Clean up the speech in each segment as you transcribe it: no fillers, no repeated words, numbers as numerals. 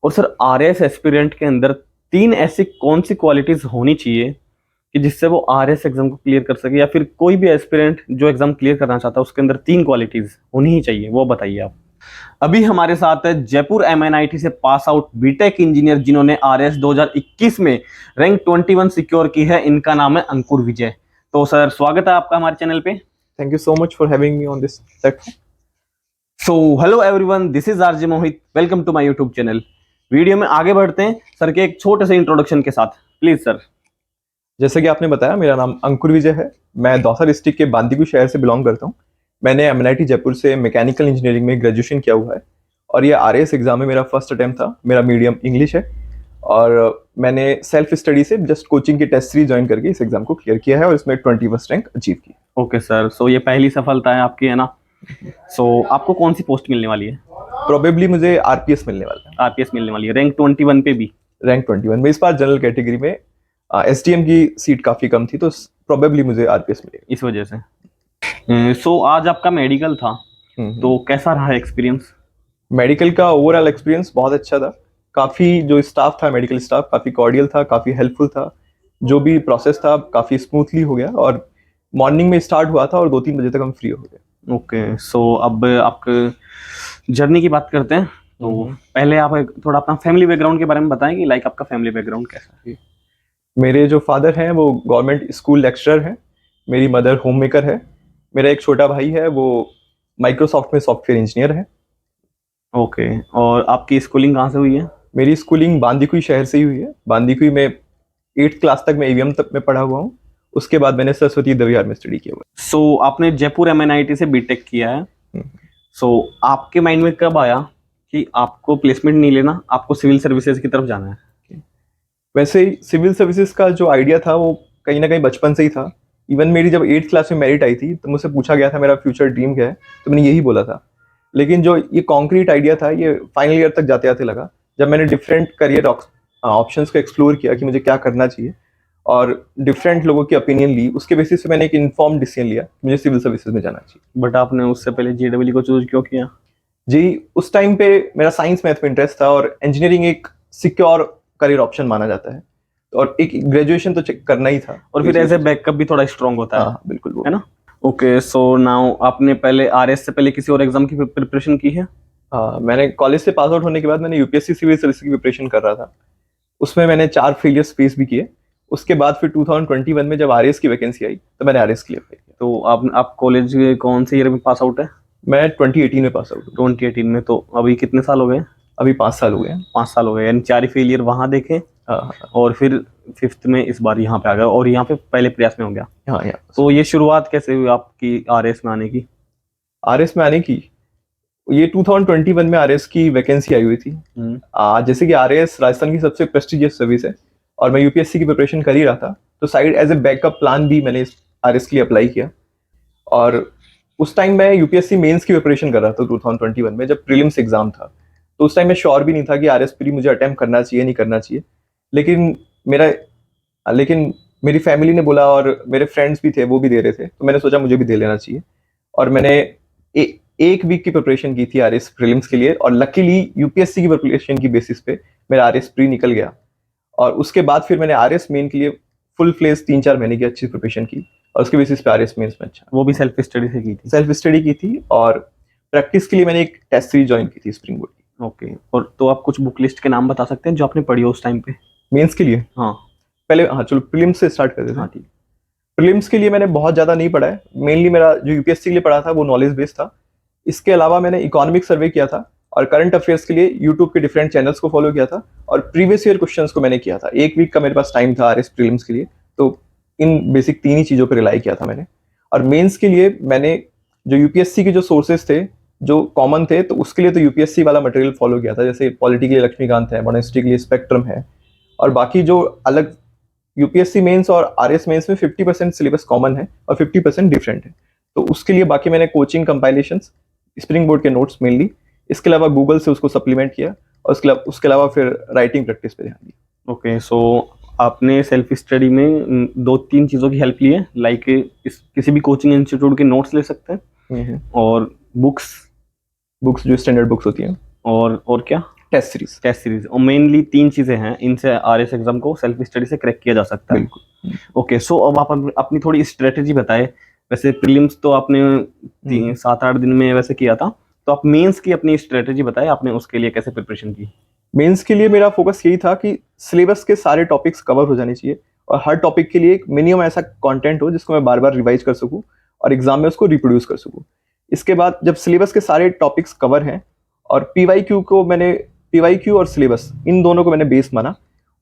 और sir RAS aspirant के अंदर तीन ऐसी कौन सी क्वालिटीज होनी चाहिए कि जिससे वो आरएएस एग्जाम को क्लियर कर सके, या फिर कोई भी एस्पिरेंट जो एग्जाम क्लियर करना चाहता है उसके अंदर तीन क्वालिटीज होनी ही चाहिए, वो बताइए आप। अभी हमारे साथ है जयपुर एमएनआईटी से पास आउट बीटेक इंजीनियर जिन्होंने आरएएस 2021 में रैंक 21 सिक्योर की है। इनका नाम है अंकुर विजय। तो सर स्वागत है आपका हमारे चैनल पे। Thank you so much for having me on this platform. So hello everyone, this is RJ Mohit, welcome to my YouTube channel. Video में आगे बढ़ते हैं सर के एक छोटे से इंट्रोडक्शन के साथ, प्लीज सर। जैसे कि आपने बताया, मेरा नाम अंकुर विजय है। मैं दौसा डिस्ट्रिक्ट के बांदीकुई शहर से बिलोंग करता हूँ। मैंने एमएनआईटी जयपुर से मैकेनिकल इंजीनियरिंग में ग्रेजुएशन किया हुआ है और ये आरएएस एग्जाम में मेरा फर्स्ट अटेम्प्ट था। मेरा मीडियम इंग्लिश है और मैंने सेल्फ स्टडी से जस्ट कोचिंग की टेस्ट सीरीज ज्वाइन करके इस एग्जाम को क्लियर किया है और इसमें 21st रैंक अचीव की। ओके सर, सो ये पहली सफलता है आपकी, है ना? सो आपको कौन सी पोस्ट मिलने वाली है? प्रोबेबली मुझे आरपीएस मिलने वाला है। आरपीएस मिलने वाली है, रैंक 21 पे भी? रैंक 21 में। इस बार जनरल कैटेगरी में एसडीएम की सीट काफी कम थी तो प्रोबेबली मुझे आरपीएस मिलेगा इस वजह से। सो आज आपका मेडिकल था, तो कैसा रहा एक्सपीरियंस? मेडिकल का ओवरऑल एक्सपीरियंस बहुत अच्छा था। काफ़ी जो स्टाफ था, मेडिकल स्टाफ काफ़ी कॉर्डियल था, काफ़ी हेल्पफुल था। जो भी प्रोसेस था काफ़ी स्मूथली हो गया और मॉर्निंग में स्टार्ट हुआ था और 2-3 बजे तक हम फ्री हो गए। ओके, सो अब आपके जर्नी की बात करते हैं। तो पहले आप थोड़ा अपना फैमिली बैकग्राउंड के बारे में बताएं कि लाइक आपका फैमिली बैकग्राउंड कैसा है? मेरे जो फादर हैं वो गवर्नमेंट स्कूल लेक्चरर हैं। मेरी मदर होम मेकर है। मेरा एक छोटा भाई है, वो माइक्रोसॉफ्ट में सॉफ्टवेयर इंजीनियर है। ओके, और आपकी स्कूलिंग कहाँ से हुई है? मेरी स्कूलिंग बांदीकुई शहर से ही हुई है। बांदीकुई में 8th क्लास तक मैं एवीएम तक में पढ़ा हुआ हूँ। उसके बाद मैंने सरस्वती दवियार में स्टडी किया हुआ है। सो आपने जयपुर एमएनआईटी से बीटेक किया है। सो आपके माइंड में कब आया कि आपको प्लेसमेंट नहीं लेना, आपको सिविल सर्विसेज की तरफ जाना है? वैसे ही सिविल सर्विसेज का जो आइडिया था वो कहीं ना कहीं बचपन से ही था। इवन मेरी जब 8th क्लास में मेरिट आई थी तो मुझसे पूछा गया था मेरा फ्यूचर ड्रीम क्या है, तो मैंने यही बोला था। लेकिन जो ये कॉन्क्रीट आइडिया था ये फाइनल ईयर तक जाते जाते लगा, जब मैंने डिफरेंट करियर ऑप्शंस को एक्सप्लोर किया कि मुझे क्या करना चाहिए और डिफरेंट लोगों की ओपिनियन ली। उसके बेसिस पे मैंने एक इन्फॉर्म डिसीजन लिया कि मुझे सिविल सर्विसेज में जाना चाहिए। बट आपने उससे पहले जेडब्ल्यू को चूज क्यों किया? जी, उस टाइम पे मेरा साइंस मैथ में इंटरेस्ट था और इंजीनियरिंग एक सिक्योर करियर ऑप्शन माना जाता है और एक ग्रेजुएशन तो चेक करना ही था और फिर एज ए बैकअप भी थोड़ा स्ट्रांग होता है। हाँ बिल्कुल वो है ना? ओके, सो नाउ आपने पहले आरएस से पहले किसी और एग्जाम की प्रिपरेशन की है? हाँ, मैंने कॉलेज से पास आउट होने के बाद मैंने यूपीएससी सिविल सर्विस की प्रिपरेशन कर रहा था। उसमें मैंने 4 फेलियर्स फेस भी किए। उसके बाद फिर 2021 में जब आरएस की वैकेंसी आई तो मैंने आरएस क्लियर किया। तो आप कॉलेज कौन से ईयर में पास आउट है? मैं 2018 में पास आउट हूँ। 2018 में, तो अभी कितने साल हो गए? अभी 5 साल हो गए हैं। 5 साल हो गए, यानी 4 फेलियर वहां देखे। हाँ, और फिर 5th में इस बार यहाँ पे आ गया और यहाँ पे पहले प्रयास में हो गया। हाँ। तो ये शुरुआत कैसे हुई आपकी आरएस में आने की? आरएस में आने की ये 2021 में आरएस की वैकेंसी आई हुई थी। जैसे कि आरएस राजस्थान की सबसे प्रेस्टिजियस सर्विस है और मैं यूपीएससी की प्रिपरेशन कर ही रहा था, तो side as a backup plan भी मैंने आरएस के लिए अप्लाई किया। और उस टाइम मैं यूपीएससी मेंस की प्रिपरेशन कर रहा था 2021 में, जब प्रीलिम्स एग्जाम था। तो उस टाइम मैं श्योर भी नहीं था कि आरएस प्री मुझे अटेम्प्ट करना चाहिए नहीं करना चाहिए। लेकिन मेरी फैमिली ने बोला और मेरे फ्रेंड्स भी थे, वो भी दे रहे थे, तो मैंने सोचा मुझे भी दे लेना चाहिए। और मैंने एक वीक की प्रिपरेशन की थी आरएस प्रीलिम्स के लिए और लकीली यूपीएससी की प्रिपरेशन की बेसिस पे मेरा आरएस प्री निकल गया। और उसके बाद फिर मैंने आरएस मेन के लिए फुल फ्लेज 3-4 महीने की अच्छी प्रिपरेशन की और उसके बेसिस पे आरएस मेंस में अच्छा। वो भी सेल्फ स्टडी से की थी? सेल्फ स्टडी की थी और प्रैक्टिस के लिए मैंने एक टेस्ट सीरीज ज्वाइन की थी स्प्रिंग बोर्ड की। ओके, और तो आप कुछ बुक लिस्ट के नाम बता सकते हैं जो आपने पढ़ी हो उस टाइम पे? मेंस के लिए? हाँ पहले हाँ चलो प्रीलिम्स से स्टार्ट करते थे। हाँ ठीक। प्रीलिम्स के लिए मैंने बहुत ज़्यादा नहीं पढ़ा है। मेनली मेरा जो यूपीएससी के लिए पढ़ा था वो नॉलेज बेस्ड था। इसके अलावा मैंने इकोनॉमिक सर्वे किया था और करंट अफेयर्स के लिए यूट्यूब के डिफरेंट चैनल्स को फॉलो किया था और प्रीवियस ईयर क्वेश्चंस को मैंने किया था। एक वीक का मेरे पास टाइम था आरएस प्रीलिम्स के लिए, तो इन बेसिक 3 ही चीज़ों पर रिलाई किया था मैंने। और मेंस के लिए मैंने जो यूपीएससी के जो सोर्सेज थे जो कॉमन थे, तो उसके लिए तो यूपीएससी वाला मटेरियल फॉलो किया था। जैसे पॉलिटी के लिए लक्ष्मीकांत है, मॉनेस्ट्री के लिए स्पेक्ट्रम है, और बाकी जो अलग यूपीएससी मेंस और आरएस मेंस में 50% सिलेबस कॉमन है और 50% डिफरेंट है। तो उसके लिए बाकी मैंने कोचिंग कंपाइलेशंस, स्प्रिंग बोर्ड के नोट्स मेन ली, इसके अलावा गूगल से उसको सप्लीमेंट किया और उसके अलावा फिर राइटिंग प्रैक्टिस पे ध्यान दिया। ओके, सो आपने सेल्फ स्टडी में 2-3 चीज़ों की हेल्प ली है, लाइक किसी भी कोचिंग इंस्टीट्यूट के नोट्स ले सकते हैं और बुक्स जो स्टैंडर्ड बुक्स होती हैं। और क्या? Test series. और मेनली तीन चीजें हैं, इनसे आरएस एग्जाम को सेल्फ स्टडी से क्रैक किया जा सकता है। बिल्कुल। ओके, सो अब आप अपनी थोड़ी स्ट्रेटेजी बताए। वैसे प्रीलिम्स तो आपने 7-8 दिन में वैसे किया था, तो आप मेंस की अपनी स्ट्रेटेजी बताए, आपने उसके लिए कैसे प्रिपरेशन की? मेंस के लिए मेरा फोकस यही था कि सिलेबस के सारे टॉपिक्स कवर हो जाने चाहिए और हर टॉपिक के लिए एक मिनिमम ऐसा कंटेंट हो जिसको मैं बार बार रिवाइज कर सकूं और एग्जाम में उसको रिप्रोड्यूस कर सकूं। इसके बाद जब सिलेबस के सारे टॉपिक्स कवर हैं और पीवाईक्यू और सिलेबस इन दोनों को मैंने बेस माना।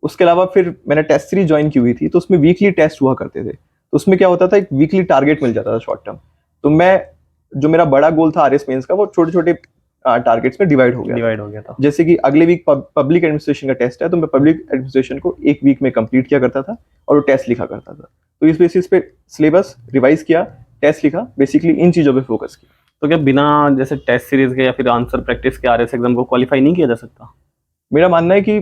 उसके अलावा फिर मैंने टेस्ट सीरीज ज्वाइन की हुई थी, तो उसमें वीकली टेस्ट हुआ करते थे। तो उसमें क्या होता था, एक वीकली टारगेट मिल जाता था शॉर्ट टर्म। तो जो मेरा बड़ा गोल था आरएस मेंस का, वो छोटे छोटे टारगेट्स में डिवाइड हो गया था। जैसे कि अगले वीक पब्लिक एडमिनिस्ट्रेशन का टेस्ट है, तो मैं पब्लिक एडमिनिस्ट्रेशन को एक वीक में कंप्लीट किया करता था और वो टेस्ट लिखा करता था। तो इस बेसिस पे सिलेबस रिवाइज किया, टेस्ट लिखा, बेसिकली इन चीजों पे फोकस किया। तो क्या बिना जैसे टेस्ट सीरीज के या फिर आंसर प्रैक्टिस के आरएस एग्जाम को क्वालिफाई नहीं किया जा सकता? मेरा मानना है कि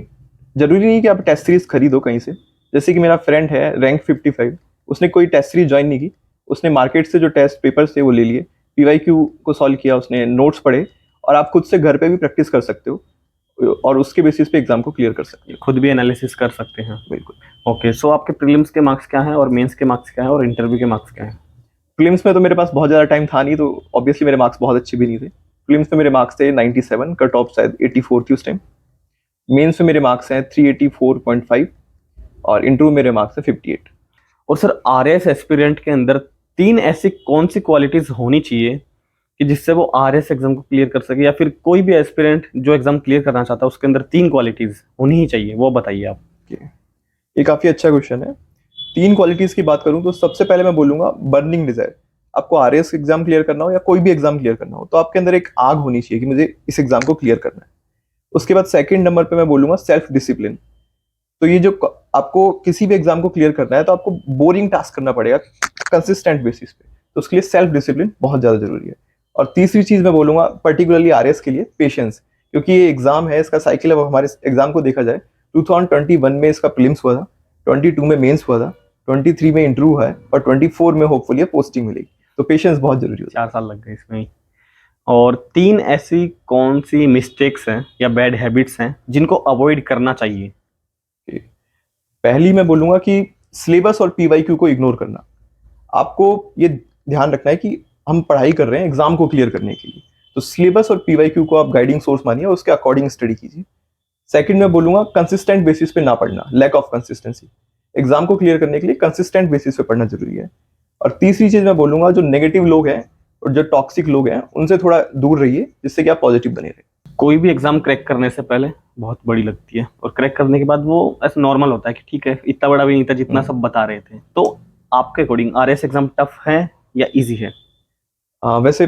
जरूरी नहीं कि आप टेस्ट सीरीज खरीदो कहीं से। जैसे कि मेरा फ्रेंड है रैंक 55, उसने कोई टेस्ट सीरीज ज्वाइन नहीं की, उसने मार्केट से जो टेस्ट पेपर्स थे वो ले लिए, पीवाईक्यू को सॉल्व किया, उसने नोट्स पढ़े, और आप खुद से घर पे भी प्रैक्टिस कर सकते हो और उसके बेसिस पे एग्जाम को क्लियर कर सकते हो। खुद भी एनालिसिस कर सकते हैं। बिल्कुल। ओके, सो आपके प्रीलिम्स के मार्क्स क्या हैं और मेंस के मार्क्स क्या हैं और इंटरव्यू के मार्क्स क्या हैं? प्रीलिम्स में तो मेरे पास बहुत ज़्यादा टाइम था नहीं, तो ऑब्वियसली मेरे मार्क्स बहुत अच्छे भी नहीं थे। प्रीलिम्स में मेरे मार्क्स थे 97, कट ऑफ शायद 84 थी उस टाइम। मेंस में मेरे मार्क्स हैं 384.5 और इंटरव्यू मेरे मार्क्स हैं 58। और सर, आरएस एस्पिरेंट के अंदर तीन ऐसी कौन सी क्वालिटीज होनी चाहिए कि जिससे वो आरएस एग्जाम को क्लियर कर सके, या फिर कोई भी एस्पिरेंट जो एग्जाम क्लियर करना चाहता है उसके अंदर तीन क्वालिटीज होनी ही चाहिए, वो बताइए आप। ये काफ़ी अच्छा क्वेश्चन है। तीन क्वालिटीज़ की बात करूं तो सबसे पहले मैं बोलूंगा बर्निंग डिजायर। आपको आरएस एग्जाम क्लियर करना हो या कोई भी एग्जाम क्लियर करना हो, तो आपके अंदर एक आग होनी चाहिए कि मुझे इस एग्जाम को क्लियर करना है। उसके बाद सेकंड नंबर पे मैं बोलूंगा सेल्फ डिसिप्लिन। तो ये जो आपको किसी भी एग्जाम को क्लियर करना है तो आपको बोरिंग टास्क करना पड़ेगा कंसिस्टेंट बेसिस पे, तो उसके लिए सेल्फ डिसिप्लिन बहुत ज़्यादा जरूरी है। और तीसरी चीज़ मैं बोलूंगा पर्टिकुलरली आरएस के लिए पेशेंस, क्योंकि ये एग्जाम है, इसका साइकिल। अब हमारे एग्जाम को देखा जाए 2021 में इसका प्रीलिम्स हुआ था, 22 में मेंस हुआ था, 23 में इंटरव्यू है और 24 में होपफुली पोस्टिंग मिलेगी। तो पेशेंस बहुत जरूरी होता है। 4 साल लग गए इसमें ही। और तीन ऐसी कौन सी मिस्टेक्स हैं या बैड हैबिट्स हैं जिनको अवॉइड करना चाहिए? पहली मैं बोलूंगा कि सिलेबस और पीवाईक्यू को इग्नोर करना। आपको ये ध्यान रखना है कि हम पढ़ाई कर रहे हैं एग्जाम को क्लियर करने के लिए, तो सिलेबस और पीवाईक्यू को आप गाइडिंग सोर्स मानिए और उसके अकॉर्डिंग स्टडी कीजिए। सेकंड मैं बोलूंगा कंसिस्टेंट बेसिस पे ना पढ़ना, लैक ऑफ कंसिस्टेंसी। एग्जाम को क्लियर करने के लिए कंसिस्टेंट बेसिस पे पढ़ना जरूरी है। और तीसरी चीज मैं बोलूंगा, जो नेगेटिव लोग हैं और जो टॉक्सिक लोग हैं उनसे थोड़ा दूर रहिए, जिससे कि आप पॉजिटिव बने रहे। कोई भी एग्जाम क्रैक करने से पहले बहुत बड़ी लगती है, और क्रैक करने के बाद वो ऐसा नॉर्मल होता है कि ठीक है, इतना बड़ा भी नहीं था जितना सब बता रहे थे। तो आपके अकॉर्डिंग आरएस एग्जाम टफ है या इजी है? वैसे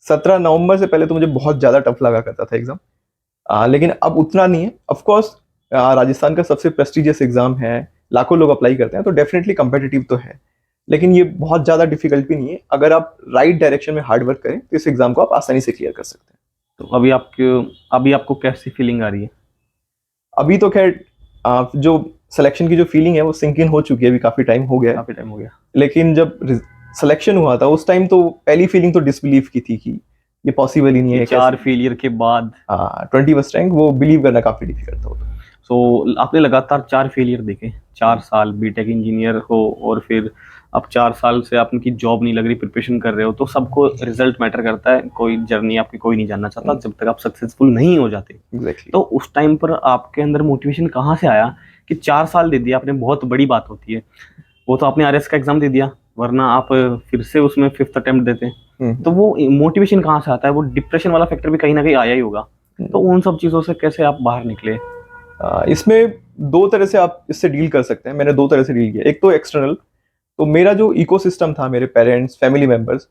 17 नवंबर से पहले तो मुझे बहुत ज़्यादा टफ लगा करता था एग्जाम, लेकिन अब उतना नहीं है। ऑफकोर्स राजस्थान का सबसे प्रेस्टिजियस एग्जाम है, लाखों लोग अप्लाई करते हैं, तो डेफिनेटली कंपेटिटिव तो है, लेकिन ये बहुत ज़्यादा डिफिकल्ट भी नहीं है। अगर आप राइट डायरेक्शन में हार्ड वर्क करें तो इस एग्जाम को आप आसानी से क्लियर कर सकते हैं। तो अभी आपको कैसी फीलिंग आ रही है? अभी तो खैर जो सिलेक्शन की जो फीलिंग है वो सिंक इन हो चुकी है, अभी काफ़ी टाइम हो गया है। काफी टाइम हो गया। लेकिन जब सिलेक्शन हुआ था उस टाइम तो पहली फीलिंग तो डिसबिलीफ की थी कि ये पॉसिबल ही नहीं है। 4 फेलियर के बाद 21st रैंक, वो बिलीव करना काफ़ी डिफिकल्ट था। सो आपने लगातार 4 फेलियर देखे, 4 साल बीटेक इंजीनियर हो, और फिर अब 4 साल से आपकी जॉब नहीं लग रही, प्रिपरेशन कर रहे हो, तो सबको रिजल्ट मैटर करता है। कोई जर्नी आपकी कोई नहीं जानना चाहता जब तक आप सक्सेसफुल नहीं हो जाते। एग्जैक्टली। तो उस टाइम पर आपके अंदर मोटिवेशन कहाँ से आया कि 4 साल दे दिया आपने? बहुत बड़ी बात होती है। वो तो आपने आरएस का एग्जाम दे दिया, वरना आप फिर से उसमें 5th अटेम्प्ट देते। तो वो मोटिवेशन कहाँ से आता है? वो डिप्रेशन वाला फैक्टर भी कहीं ना कहीं आया ही होगा। तो उन सब चीज़ों से कैसे आप बाहर निकले? इसमें दो तरह से आप इससे डील कर सकते हैं। मैंने दो तरह से डील किया। एक तो एक्सटर्नल, तो मेरा जो इकोसिस्टम था, मेरे पेरेंट्स, फैमिली मेंबर्स,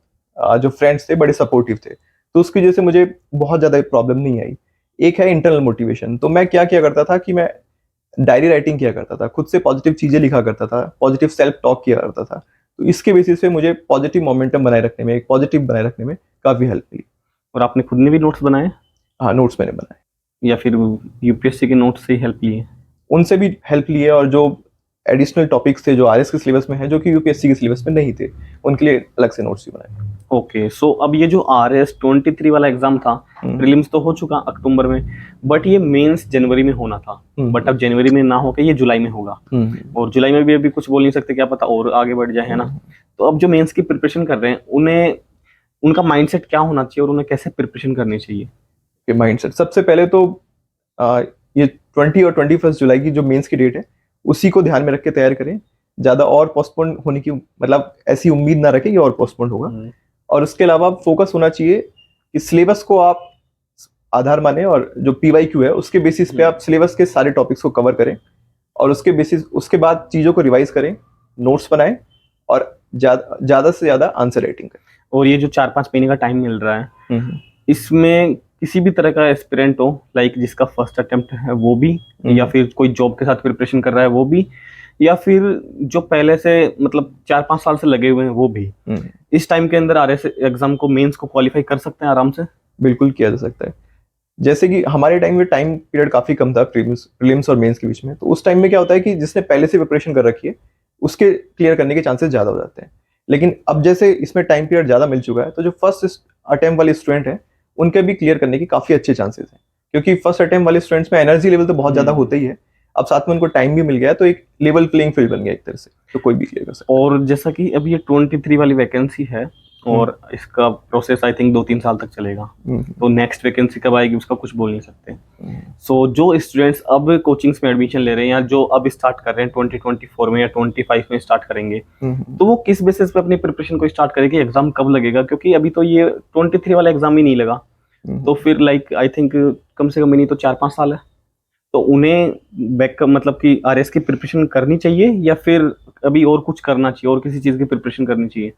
जो फ्रेंड्स थे, बड़े सपोर्टिव थे, तो उसकी वजह से मुझे बहुत ज़्यादा प्रॉब्लम नहीं आई। एक है इंटरनल मोटिवेशन। तो मैं क्या किया करता था कि मैं डायरी राइटिंग किया करता था, खुद से पॉजिटिव चीज़ें लिखा करता था, पॉजिटिव सेल्फ टॉक किया करता था। तो इसके बेसिस पे मुझे पॉजिटिव मोमेंटम बनाए रखने में, एक पॉजिटिव बनाए रखने में काफ़ी हेल्प मिली। और आपने खुद ने भी नोट्स बनाए हाँ, नोट्स मैंने बनाए, या फिर यूपीएससी के नोट्स से ही हेल्प लिए? उनसे भी हेल्प ली है। और जो एडिशनल टॉपिक्स थे जो आरएस के सिलेबस में है, जो कि यूपीएससी के सिलेबस में नहीं थे, उनके लिए अलग से नोट्स भी बनाए। ओके, सो अब ये जो RS-23 वाला एग्जाम था, प्रीलिम्स तो हो चुका अक्टूबर में, बट ये मेंस जनवरी में होना था, बट अब जनवरी में ना होकर ये जुलाई में होगा, और जुलाई में भी अभी कुछ बोल नहीं सकते, क्या पता और आगे बढ़ जाए, है ना। तो अब जो मेंस की प्रिपरेशन कर रहे हैं, उन्हें उनका माइंडसेट क्या होना चाहिए और उन्हें कैसे प्रिपरेशन करनी चाहिए? माइंडसेट सबसे पहले तो ये 20 और 21 जुलाई की जो मेंस की डेट है, उसी को ध्यान में रख के तैयार करें। ज़्यादा और पोस्टपोन होने की मतलब ऐसी उम्मीद ना रखें कि और पोस्टपोन होगा। और उसके अलावा फोकस होना चाहिए कि सिलेबस को आप आधार माने, और जो PYQ है उसके बेसिस पे आप सिलेबस के सारे टॉपिक्स को कवर करें, और उसके बाद चीज़ों को रिवाइज करें, नोट्स बनाएं, और ज़्यादा से ज़्यादा आंसर राइटिंग करें। और ये जो 4-5 महीने का टाइम मिल रहा है, इसमें किसी भी तरह का एस्पिरेंट हो, लाइक जिसका फर्स्ट अटेम्प्ट है वो भी, या फिर कोई जॉब के साथ प्रिपरेशन कर रहा है वो भी, या फिर जो पहले से मतलब 4-5 साल से लगे हुए हैं वो भी, इस टाइम के अंदर RS एग्जाम को, मेंस को क्वालिफाई कर सकते हैं आराम से? बिल्कुल किया जा सकता है। जैसे कि हमारे टाइम में टाइम पीरियड काफी कम था प्रीलिम्स और मेंस के बीच में, तो उस टाइम में क्या होता है कि जिसने पहले से प्रिपरेशन कर रखी है उसके क्लियर करने के चांसेस ज्यादा हो जाते हैं। लेकिन अब जैसे इसमें टाइम पीरियड ज्यादा मिल चुका है, तो जो फर्स्ट अटेम्प्ट वाले स्टूडेंट हैं उनके भी क्लियर करने के काफी अच्छे चांसेस हैं, क्योंकि फर्स्ट अटेम्प्ट वाले स्टूडेंट्स में एनर्जी लेवल तो बहुत ज्यादा होता ही है, अब साथ में उनको टाइम भी मिल गया है, तो एक लेवल प्लेइंग फील्ड बन गया एक तरह से, तो कोई भी क्लियर कर सकता है। और जैसा कि अब ये 23 वाली वैकेंसी है, और इसका प्रोसेस आई थिंक 2-3 साल तक चलेगा, तो नेक्स्ट वैकेंसी कब आएगी उसका कुछ बोल नहीं सकते। सो जो स्टूडेंट्स अब कोचिंग्स में एडमिशन ले रहे हैं, या जो अब स्टार्ट कर रहे हैं 2024 में या 25 में स्टार्ट करेंगे, तो वो किस बेसिस पे अपनी प्रिपरेशन को स्टार्ट करेंगे, एग्जाम कब लगेगा? क्योंकि अभी तो ये 23 वाला एग्जाम ही नहीं लगा, तो फिर लाइक आई थिंक कम से कम नहीं तो 4-5 साल है, तो उन्हें बैकअप मतलब कि RS की प्रिपरेशन करनी चाहिए, या फिर अभी और कुछ करना चाहिए, और किसी चीज की प्रिपरेशन करनी चाहिए?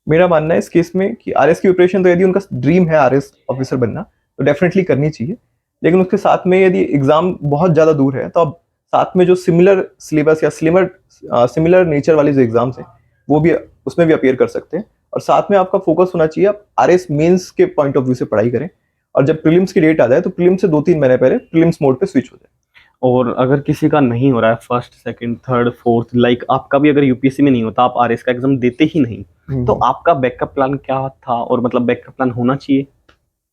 मेरा मानना है इस केस में कि आरएस की प्रिपरेशन, तो यदि उनका ड्रीम है आरएस ऑफिसर बनना, तो डेफिनेटली करनी चाहिए। लेकिन उसके साथ में यदि एग्जाम बहुत ज़्यादा दूर है, तो अब साथ में जो सिमिलर सिलेबस या सिमिलर नेचर वाले जो एग्जाम्स हैं, वो भी उसमें भी अपेयर कर सकते हैं। और साथ में आपका फोकस होना चाहिए, आप आरएस मेंस के पॉइंट ऑफ व्यू से पढ़ाई करें, और जब प्रीलिम्स की डेट आ जाए तो प्रीलिम्स से 2-3 महीने पहले प्रीलिम्स मोड पे स्विच हो जाए। और अगर किसी का नहीं हो रहा है first, second, third, fourth, like आपका भी अगर यूपीएससी में नहीं होता, आप RS का एग्जाम देते ही नहीं, तो आपका बैकअप प्लान क्या था, और मतलब बैकअप प्लान होना चाहिए?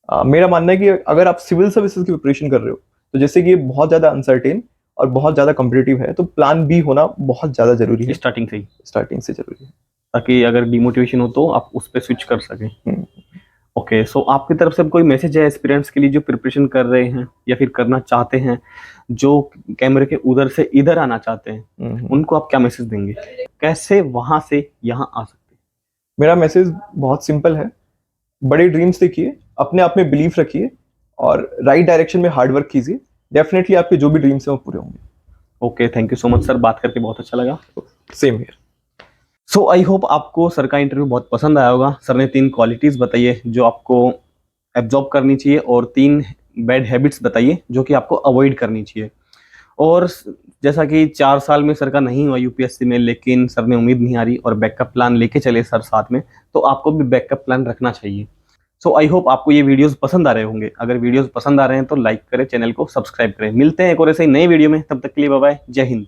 मेरा मानना है कि अगर आप सिविल सर्विसेज की प्रिपरेशन कर रहे हो, तो जैसे कि ये बहुत ज़्यादा अनसर्टेन और बहुत ज़्यादा कॉम्पिटिटिव है, तो प्लान बी होना बहुत ज़्यादा जरूरी है, स्टार्टिंग से ही, स्टार्टिंग से जरूरी है, ताकि अगर डिमोटिवेशन हो तो आप उस पर स्विच कर सकें। ओके, सो आपकी तरफ से कोई मैसेज है एस्पिरेंट्स के लिए जो प्रिपरेशन कर रहे हैं या फिर करना चाहते हैं, जो कैमरे के उधर से इधर आना चाहते हैं, उनको आप क्या मैसेज देंगे? कैसे वहां से यहाँ आ सकते हैं? मेरा मैसेज बहुत सिंपल है, बड़े ड्रीम्स देखिए, अपने आप में बिलीफ रखिए, और राइट डायरेक्शन में हार्ड वर्क कीजिए, डेफिनेटली आपके जो भी ड्रीम्स हैं वो पूरे होंगे। Okay, thank you so much sir, बात करके बहुत अच्छा लगा। Same here. So I hope आपको सर का इंटरव्यू बहुत पसंद आया होगा। सर ने 3 क्वालिटीज़ बताई है जो आपको एब्जॉर्ब करनी चाहिए, और 3 बैड हैबिट्स बताइए जो कि आपको अवॉइड करनी चाहिए। और जैसा कि 4 साल में सर का नहीं हुआ यूपीएससी में, लेकिन सर ने उम्मीद नहीं हारी और बैकअप प्लान लेके चले सर साथ में, तो आपको भी बैकअप प्लान रखना चाहिए। सो आई होप आपको ये वीडियोस पसंद आ रहे होंगे। अगर वीडियोस पसंद आ रहे हैं तो लाइक करें, चैनल को सब्सक्राइब करें। मिलते हैं एक और ऐसे ही नए वीडियो में, तब तक के लिए बाय बाय, जय हिंद।